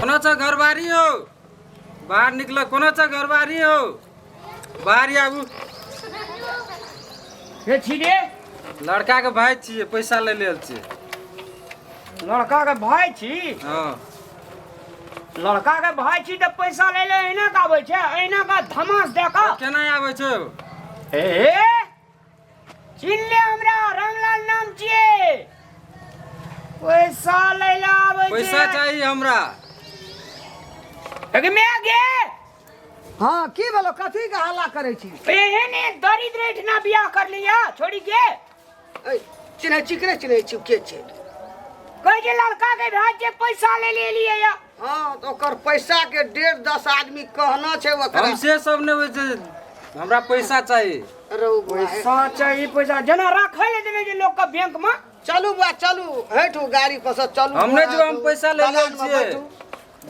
कोणाचा घरबारी हो बाहर निकल कोणाचा घरबारी हो बाहर आबू के छी रे लड़का के भाई छिए पैसा ले लेल छिए लड़का के भाई छी हां लड़का के भाई छी त पैसा ले ले एना का आबै छै एना का धमास देखा केना आबै छै ए चिन ले हमरा रामलाल नाम छिए पैसा ले ले आबै छै पैसा चाहिए हमरा एक में गे हाँ की बोलो कथी का हल्ला करे छी एहने दरिद्र इतना बियाह कर लिया छोड़ी के चिन्ह चिकरे चिन्ह छी के छै कह जे लड़का के भाई जे पैसा ले ले लिए या हाँ तो ओकर पैसा के 1.5-10 आदमी कहना छै ओकरा हमसे सब ने होय छै हमरा पैसा चाहिए अरे पैसा चाहिए पैसा जना राखे ले देने जे लोग का बैंक में चलू बा चलू हेठू गाड़ी पर से चलू हमने जो हम पैसा ले लेल छिए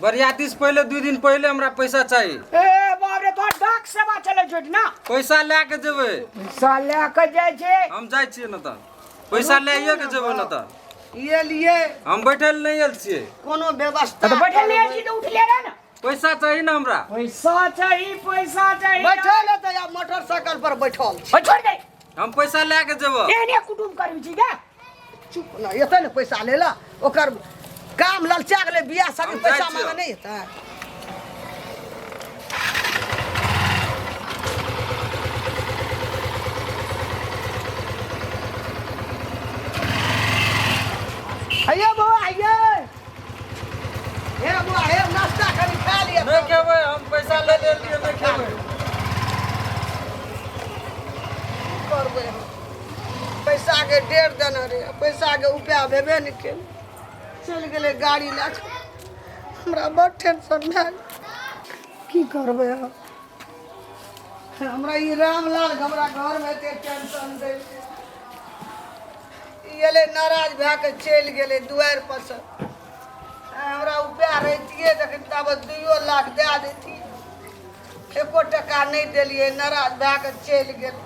बरियाती से पहले 2 दिन पहले हमरा पैसा चाहिए ए बाप रे तो डाक सेवा चले छोट ना पैसा ले के जेबै पैसा ले के जाय छै हम जाय छिए न त पैसा ले के जेबै न त ये लिए हम बैठल नहीं आयल छिए कोनो व्यवस्था तो बैठल नहीं छी तो उठ ले रे ना पैसा चाहिए ना हमरा पैसा चाहिए बैठल है तो या मोटरसाइकिल पर बैठल छी छोड़ दे हम पैसा ले के जेबै एहने कुटुम करबी छी गे चुप ना एते ने पैसा लेला ओकर काम ललचा गेले बियाह शादी हम पैसा जाइ छियौ। मांगे नहीं हेता आइए बुआ आइए हे बुआ हे नाश्ता करी खा लिया नहीं खेबै हम पैसा ले लेल छिए नहीं खेबै करबै पैसा के 1.5 देना रे पैसा के उपाय भेबे नहीं केल चल गेले गाड़ी ला हमरा बड़ टेंशन भेल की करबै हम हमरा ई रामलाल हमरा घर में एते टेंशन दे एले नाराज भए के चल गेले दुआर पर से हमरा उपाय रहितिए तखन तब 2 लाख दे देती एको टका नहीं देलिए नाराज भए के चल गेले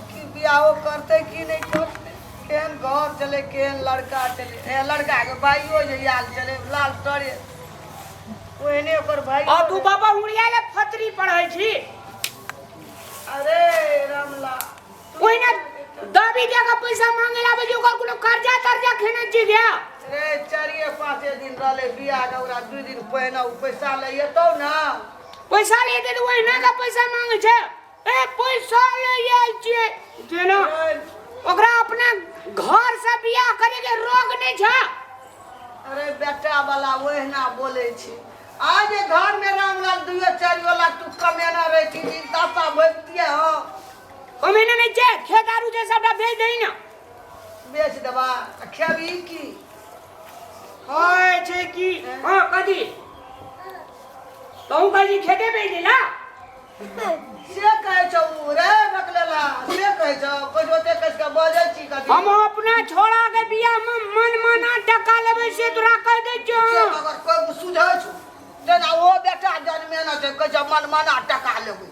की बियाहो करते की नहीं करते केहन घर चले केहन लड़का चले ए लड़का के भाइयो जे याल चले लाल तोरे ओहने ओकर भाई आ तू बाबा उड़िया ले फतरी पढ़ै छी अरे रामला ओइना दाबी दे के पैसा मांगे लाबे जो ओकर कोनो कर्जा खेने छी गया रे 4-5 दिन रहले बियाह के ओकरा 2 दिन पहिने उ पैसा ले एतौ ना पैसा ले दे तो ओइना का पैसा मांगे छै ए पैसा ले आइल छिए जेना ओकरा अपना घर से बियाह करे के रोग नहीं छै अरे बेटा वाला ओहना बोले छी आज घर में रामलाल 2-4 लाख तू कमेना रही थी दिन दाता बोलतिए हो ओ महीने नहीं छै खेत आरू जे सबटा बेच देई ना बेच देबा खेबी की होय छै की हां कदी तू कजी खेते बेच देला से कहे छौ रे बकलेला से कहे छौ कोजोते कस के बजे छी कदी हम अपना छोड़ा के बियाह में मन माना टका लेबे से तोरा कह दे छौ से अगर कोई सुझै छ तेना ओ बेटा जन्मे न छै कह मन माना टका लेबै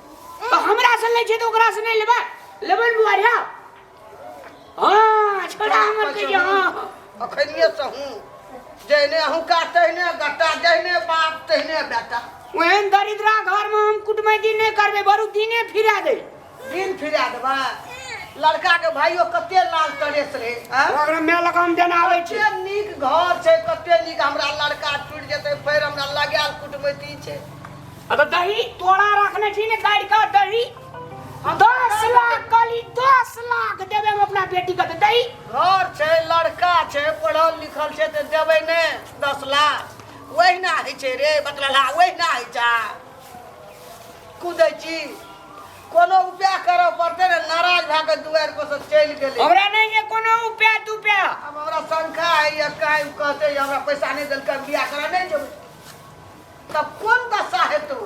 तो हमरा से ले छै तो ओकरा से नहीं लेबे लेबे बुआरिया हां छोड़ा हमर के हां अखनिए से हूं जैने हूं का तहने गट्टा जैने बाप तहने बेटा ओहन दरिद्रा घर में हम कुटमैती नहीं करबे बरु दिने फिरा दे दिन फिरा देबा लड़का के भाइयो कते लाल तरेस रे ओकरा में लगाम देना आवे छै कते नीक घर छै कते नीक हमरा लड़का टूट जेतै फेर हमरा लगाल कुटमैती छै अब दही तोड़ा रखने छी ने गाड़ी का दही 10 लाख कली 10 लाख देबे हम अपना बेटी के दही घर छै लड़का छै पढ़ल लिखल छै त देबै ने 10 लाख ओहिना होइ छै रे बतलला ओहिना होइ छै कुदै छी कोनो उपाय करऽ पड़तै रे नाराज भए के दुआर पर से चलि गेलै हमरा नहीं है कोनो उपाय तुपाय अब हमरा शंका है या काहे कहते हमरा पैसा नहीं देलकै बियाह करा नहीं जेबै तब कोन दशा हेतौ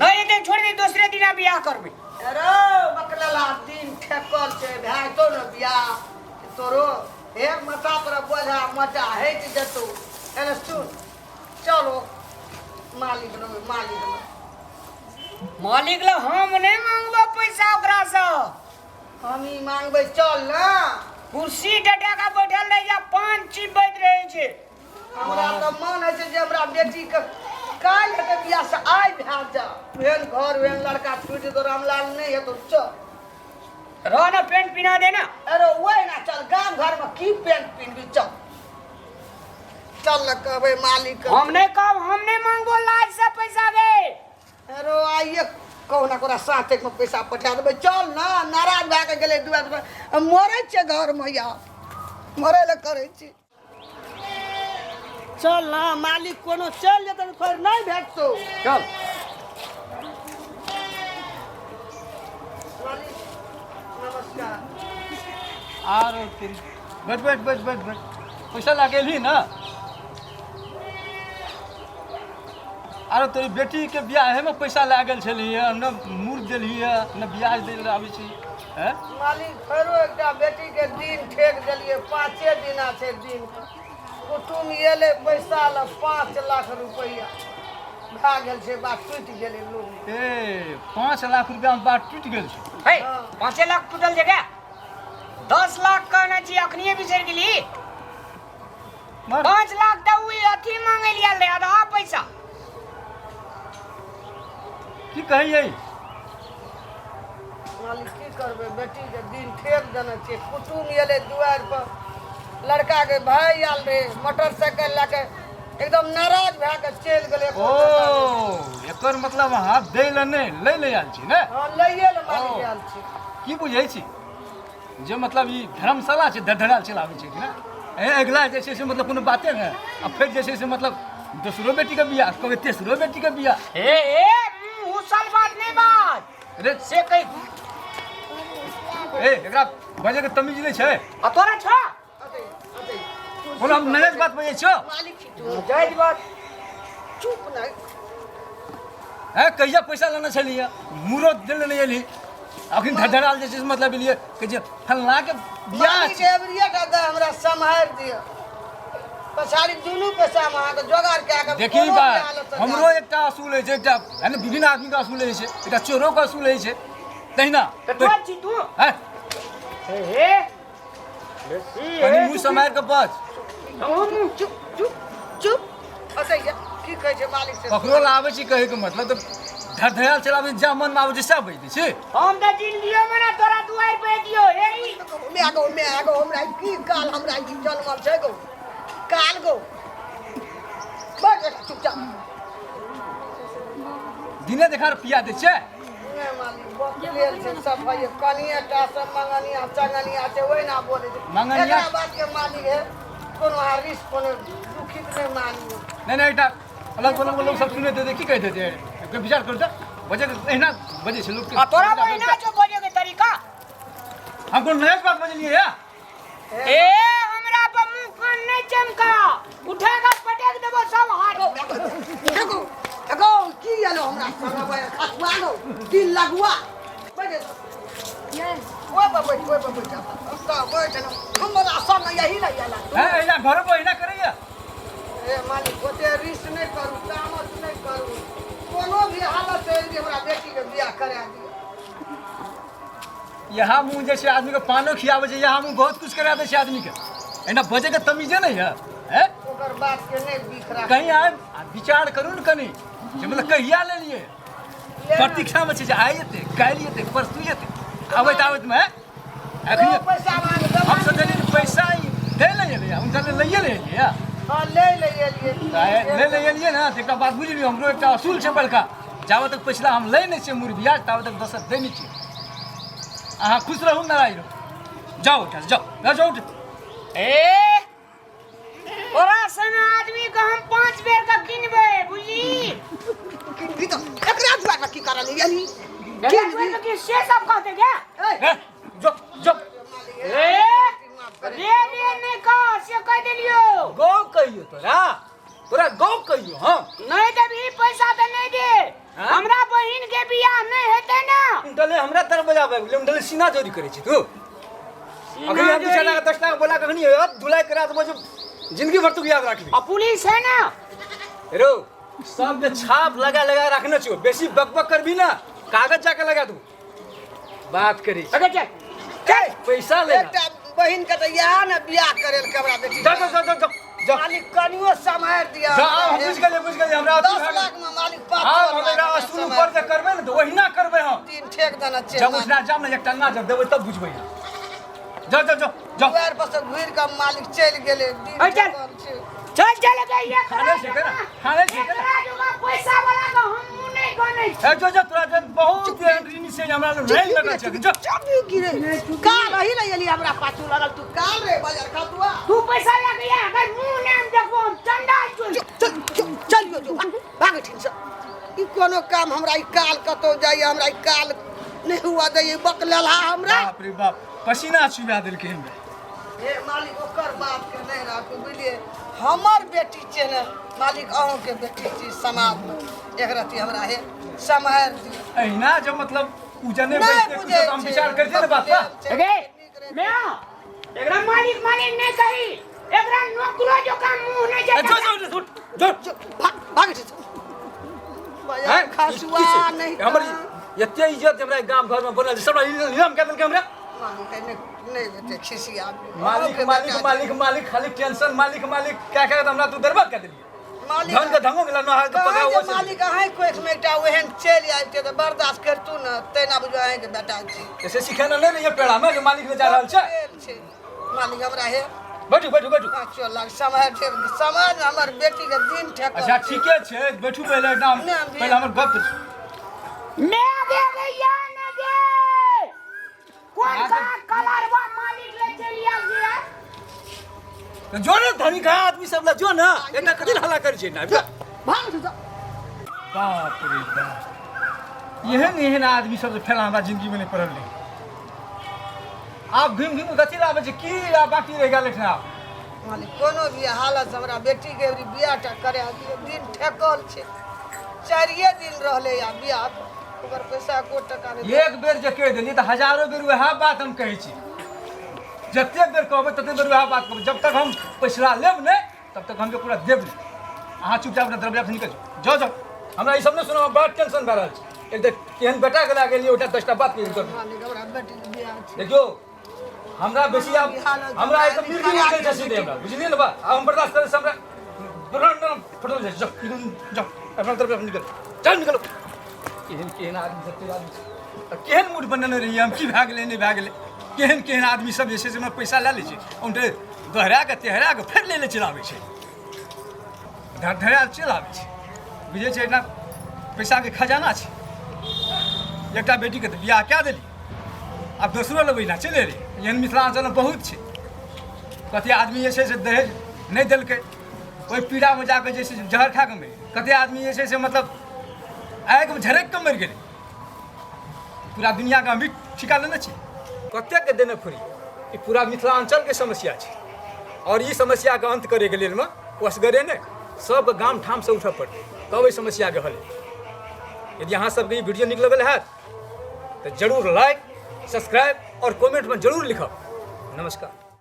नहीं दे छोड़ दे दूसरे दिन बियाह करबे अरे बकलला दिन ठेकल छै भाय तो न बियाह तोरो हे माथा पर बोझा मचा हेट जतौ एने सुन चलो मालिक मालिक ला हम नहीं मांगबो पैसा ओकरा से हम ही मांगबै चल ना कुर्सी डटा का बैठल रह जा 5 चिप बैठ रहे छे हमरा तो मन है जे हमरा बेटी के काल हेतै बियाह से आइ भए जा वेन घर वेन लड़का छूट तो रामलाल नहीं है तो चल रह ना पेंट पिना देना। अरे वही ना चल गांव घर में की पेंट पिनबी चल चल न कहबै मालिक हम नहीं कहब, हम नहीं मांगबो लाज से पैसा दे। अरे आइए कहू ना कोरा साथे में पैसा पठा देबै चल ना नाराज भए के गेलै दुआर पर मरै छै घर में या मरै ले करै छी चल ना मालिक कोनो चल जेतै तो फेर नहीं भेटतो चल मालिक नमस्कार आरो तेरी बैठ बैठ बैठ बैठ बैठ पैसा लागेली ना आरो तेरी बेटी के ब्याह में पैसा लागल छलिए न मूर्त देलिए न ब्याज देल आबै छी हैं मालिक फेरो एकटा बेटी के दिन ठेक देलिए 5 दिना छै दिन कुटुम एले पैसा ल 5 लाख रुपया भए गेल छै बात टूटि गेलै लोग ए 5 लाख रुपया में बात टूट गेल छै हे 5 लाख टूटल जगह 10 लाख कहना छी अखनिए बिसर गेली। मर 5 लाख तो उ अथी मांगे लिया ले आधा पैसा। की कहिए मालिक की करबै बेटी के दिन ठेक देने छै कुटुम एले दुआर पर लड़का के भाई आल रे मोटरसाइकिल लेके एकदम नाराज भए के चलि गेलै ओ एकर मतलब हाथ दे ले नहीं ले ले आल छी ने हां लइए ले मालिक आल छै की बुझै छी जे मतलब ई धर्मशाला छै धड़धड़ाल चलाबै छै कि ना अगला जे छै से मतलब कोनो बाते ने आ फिर जे छै से मतलब दूसरो बेटी के बियाह कभी तेसरो बेटी के बियाह ए उसल बात नहीं बात अरे से कही ए एकरा बजे के तमीज नहीं छै आ तोरा छ अते अते कोनो हम नरेश बात बजै छौ मालिक छी तू जायज बात चुप नहीं है कहिया पैसा लेना छलिए मूरो देले नहीं एली अखन धड़धड़ाल जे छै से मतलब लिए कि जे फलना के बियाह मालिक छै एवरिया का दे हमरा सम्हार दियो पछाड़ी दुनू पैसा में अहाँ के जोगाड़ कए के देखी कोनो भी बात हालत से हमरो एकटा असूल है छै एकटा है ना विभिन्न आदमी का असूल है छै एकटा चोरों का असूल है छै तहिना तो तोर छी तू है हे बेसी कनी मुंह समार के बच हम चुप चुप चुप अते की कहै छै मालिक से ककरो लाबै छी कहे के मतलब तो धड़धड़ाल चलाबै जा मन में आबै छै सब बैठे छै हम त जिंदगियो में ना तोरा दुआर पे दियो हे मैं आगो हमरा की काल हमरा की जन्मल छै गो काल गो बैठ चुपचाप दिने देखा रुपया दै छै नहीं मालिक बकलेल छै सब भाई कनिया टा सब मंगनिया चंगनिया छै ओइ ना बोले छै मंगनिया- एकरा बात के मालिक है कोनो हारिस कोनो दुखित नहीं मानियो नहीं एकटा अलग अलग लोग सब सुने दे की कह देते एक विचार कर जा बजे के एहना बजे छै लोग आ तोरा बहिना जो बोले के तरीका हम कोन नया बात बजलिए या ए हमरा पर मुंह कान नहीं चमका उठेगा पटक देबो सब हाथ एगो एगो की आलो हमरा संगबे खतवा गो दिल लगवा बैठ ओए बाबा जा बैठ हमरा संग यही नहीं आला है एना घर पर एना करैया ए मालिक ओते रिस्क नहीं करू तामस नहीं करू कोनो भी हालत है जे हमरा बेटी के बियाह करा दियो यहाँ मुँह जे छै आदमी के पानो खियाबै छै यहाँ मुँह बहुत कुछ करा दै छै आदमी के एना बजे के तमीजे नहीं है हैं ओकर बात के नहीं दिख रहा कहीं आए विचार करू न कनी जे मतलब कहिया ले लिए प्रतीक्षा में छै जे आइ जेतै काल्हि जेतै परसू जेतै आबैत आबैत में अखनी पैसा मांग हम सोचलिए पैसा दे ले एलियै हुनका ले लइए ले एलियै हां ले एलियै ले ले एलियै ना तऽ एकटा बात बुझलियै हमरो एकटा असूल छै बड़का जाबत तक पैसा हम लै नहि छियै मूर ब्याज ताबत तक दोसर दै नहि छियै अहाँ खुश रहू नाराज रहू जाओ उठा जाओ जाओ उठ ए ओरा सन आदमी के हम 5 बेर का गिनबे बुझी ई तो एकरा दुआर की करल यानी बेर के से सब कहते क्या जो जो ए रे नहीं कह से कह देलियो गाँव कहियो तोरा गाँव कहियो हाँ नहीं देबी पैसा तो नहीं दे हमरा बहिन के बियाह नहीं हेते ना डले हमरा तरफ बजाबै डले सीना चोरी करे छी तू अगर हम पीछे लगा 10 लाख बोला कखनी धुलाई करा तो मुझे जिंदगी भर तू याद रखबी आ पुलिस है ना रो सब के छाप लगा लगा रखना चाहिए बेसी बकबक करबी ना कागज जाके लगा दू बात करी अगर चल पैसा ले एकटा बहिन के त यहाँ न बियाह करेल के हमरा बेटी जा जा मालिक कनियो संभार दिया जा हम बुझ गेलिए हमरा 10 लाख में मालिक 5 हम हमरा असुल ऊपर जे करबै न तो ओहिना करबै हम 3 ठेक देना जब चाहिए उठना जाम न एक टंगा जब देबै तब बुझबै जा जा जा जा द्वार पर से घुर के मालिक चल गेले दिन चल। ठेकल छै। चल गई खाने से के ना खाने से के ना पैसा वाला का हम नहीं गने ए जो जो तोरा बहुत ऋणी से हमरा रेल लगा छै जो चाबी गिरे का रही ले एली हमरा पाछू लगल तू काल रे बाजार खातुआ तू पैसा लग गया अगर मुंह नाम देखो चंदा चलियो जो भाग ठीक से ई कोनो काम हमरा ई काल कतो जाय हमरा ई काल नहीं हुआ दे ई बकलला हमरा बाप रे बाप पसीना छुआ देलकै हमरा हे मालिक ओकर बात के नहीं राखू बुझलिए हमर बेटी छै ने मालिक अहों के बेटी छी समाज में एक रति हमरा हे संभार दी एहिना जो मतलब उजने नहीं बैठते बुझे कुछ हम विचार करते ना बात का गे मैं एकरा मालिक नहीं कही एकरा नौकरो जो का मुंह नहीं जो जो जो भाग ठीक बाजार खासुआ नहीं हमर एते इज्जत हमरा गांव घर में बनल सब नियम के देलकै हमरा नहीं बेटे खिसी आदमी मालिक मालिक मालिक मालिक खाली टेंशन मालिक मालिक क्या क्या हमरा तू दरबार कर देलिए मालिक धन के धंगो गेला ना के पता हो से मालिक अहाँ कोई में एकटा ओहन चल आइते त बर्दाश्त करतू न तेना बुझो अहाँ के बेटा छी ऐसे सिखाना नहीं रही पेड़ा में जो मालिक ले जा रहल छै मालिक हमरा हे बैठू बैठू बैठू 5 लाख समाज हमर बेटी के दिन ठेक अच्छा ठीके छै बैठू पहले एकदम पहले हमर गप मैं दे गया न दे कौन सा कलर वा मालिक ले चलिया गया जो ना धनी का आदमी सब ला जो ना एटा कदिन हल्ला कर छै ना भाग जा बाप रे बाप एहन आदमी सब फैला हमरा जिंदगी में नहीं पड़ल नहीं आप घूम घूम कथी लाबे छै की बाकी रह गेल एठा मालिक कोनो भी हालत हमरा बेटी के बियाह टा करे दियो दिन ठेकल छै 4 दिन रहले या बियाह ओकर पैसा को टका नहीं एक बेर जे कह देलिए तो हजारों बेर वह बात हम कहै छी जते बेर कहबै तते बेर वह बात कहबै जब तक हम पैसा लेब ने तब तक हमके पूरा देब नहीं अहाँ चुपचाप अपना दरवाजा से निकल जाओ जाओ हमरा ई सब ने सुनो बड़ा टेंशन भऽ रहल छै एक केहन बेटा के लागे लिए ओटा 10टा बात कर मालिक हमरा बेटी के बियाह छै देखियो हमरा बेसी आप हमरा एकदम मिर्गी निकल छै सीधे हमरा बुझलिए ना बात हम बर्दाश्त करे से हमरा तुरंत फटल जाए जाओ जाओ अपना तरफ निकल चल निकलो केहन आदमी सब केहन मूड बनने रही हम की भए गेलै नहीं भए गेलै केहन आदमी सब जे छै से पैसा लए लै छै उनटे दोहरा के तेहरा के फेर ले चलाबै छै धड़ा चलाबै छै बुझै छै ना पैसा के खजाना छै एकटा बेटी के बियाह कए देली अब दोसरो लेबै ना चले रे एहन मिथिलांचल में बहुत छै कते आदमी जे छै से दहेज नहीं देलकै ओहि पीड़ा में जाके जे छै से जहर खा के मरि कते आदमी जे छै से मतलब आगि में झरक के मरि गेलै पूरा दुनिया का अमीर ठिका लेने छी कते के देने फुरी ई पूरा मिथिलांचल के समस्या छै और ई समस्या के अंत करे के लेल में असगरे ने सब गाम ठाम से उठऽ पड़तै तब एहि समस्या के हल यदि अहाँ सबके ई वीडियो नीक लगल है तो जरूर लाइक सब्सक्राइब और कमेंट में जरूर लिखब नमस्कार।